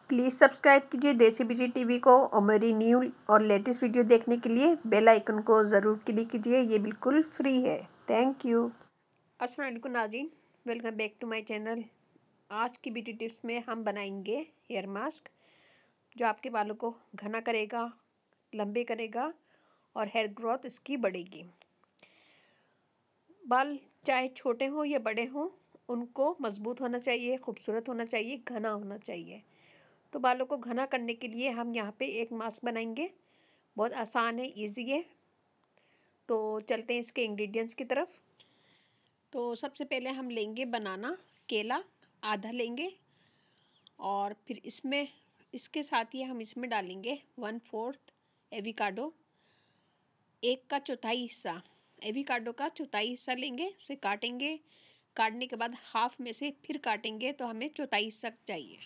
Please subscribe कीजिए देसी बीजी TV को और मेरी न्यू और लेटेस्ट वीडियो देखने के लिए बेल आइकन को ज़रूर क्लिक कीजिए। ये बिल्कुल फ्री है। Thank you. अस्सलाम वालेकुम नाज़रीन, welcome back to my channel. आज की ब्यूटी टिप्स में हम बनाएंगे हेयर मास्क जो आपके बालों को घना करेगा, लंबे करेगा और हेयर ग्रोथ इसकी बढ़ेगी। बाल चाहे छोटे हों या बड़े हों, उनको मजबूत होना चाहिए, खूबसूरत होना चाहिए, घना होना चाहिए। तो बालों को घना करने के लिए हम यहाँ पे एक मास्क बनाएंगे। बहुत आसान है, इजी है। तो चलते हैं इसके इंग्रेडिएंट्स की तरफ। तो सबसे पहले हम लेंगे बनाना, केला आधा लेंगे और फिर इसके साथ ही हम इसमें डालेंगे 1/4 एवोकाडो, एक का चौथाई हिस्सा एवोकाडो का चौथाई हिस्सा लेंगे, उसे काटेंगे। काटने के बाद हाफ में से फिर काटेंगे तो हमें चौथाई हिस्सा चाहिए,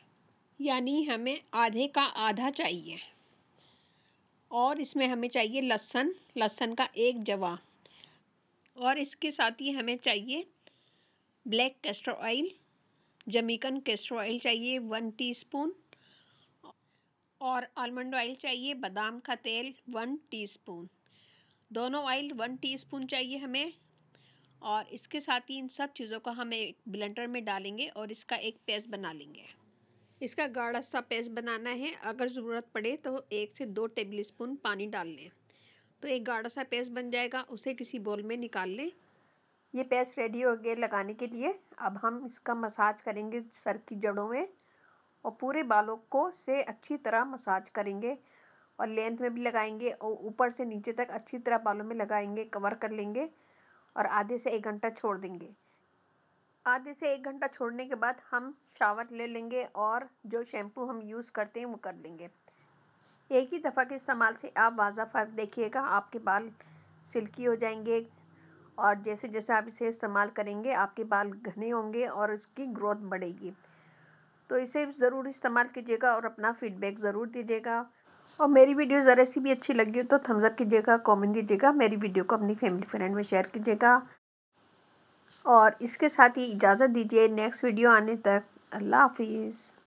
यानी हमें आधे का आधा चाहिए। और इसमें हमें चाहिए लहसुन का एक जवा, और इसके साथ ही हमें चाहिए black castor oil, Jamaican castor oil चाहिए 1 टीस्पून, और आलमंड ऑयल चाहिए, बादाम का तेल 1 टीस्पून। दोनों ऑयल 1 टीस्पून चाहिए हमें। और इसके साथ ही इन सब चीज़ों को हम एक ब्लेंडर में डालेंगे और इसका एक पेस्ट बना लेंगे। इसका गाढ़ा सा पेस्ट बनाना है। अगर ज़रूरत पड़े तो 1 से 2 टेबलस्पून पानी डाल लें तो एक गाढ़ा सा पेस्ट बन जाएगा। उसे किसी बोल में निकाल लें। ये पेस्ट रेडी हो गया लगाने के लिए। अब हम इसका मसाज करेंगे सर की जड़ों में और पूरे बालों को से अच्छी तरह मसाज करेंगे और लेंथ में भी लगाएंगे और ऊपर से नीचे तक अच्छी तरह बालों में लगाएंगे, कवर कर लेंगे और आधे से 1 घंटा छोड़ देंगे। आधे से 1 घंटा छोड़ने के बाद हम शावर ले लेंगे और जो शैम्पू हम यूज़ करते हैं वो कर लेंगे। एक ही दफ़ा के इस्तेमाल से आप वाज़ा फ़र्क देखिएगा, आपके बाल सिल्की हो जाएंगे और जैसे जैसे आप इसे इस्तेमाल करेंगे आपके बाल घने होंगे और उसकी ग्रोथ बढ़ेगी। तो इसे ज़रूर इस्तेमाल कीजिएगा और अपना फीडबैक ज़रूर दीजिएगा। और मेरी वीडियो ज़रा सी भी अच्छी लगी हो तो थम्स अप कीजिएगा, कमेंट दीजिएगा, मेरी वीडियो को अपनी फैमिली फ्रेंड में शेयर कीजिएगा। और इसके साथ ही इजाज़त दीजिए नेक्स्ट वीडियो आने तक। अल्लाह हाफिज़।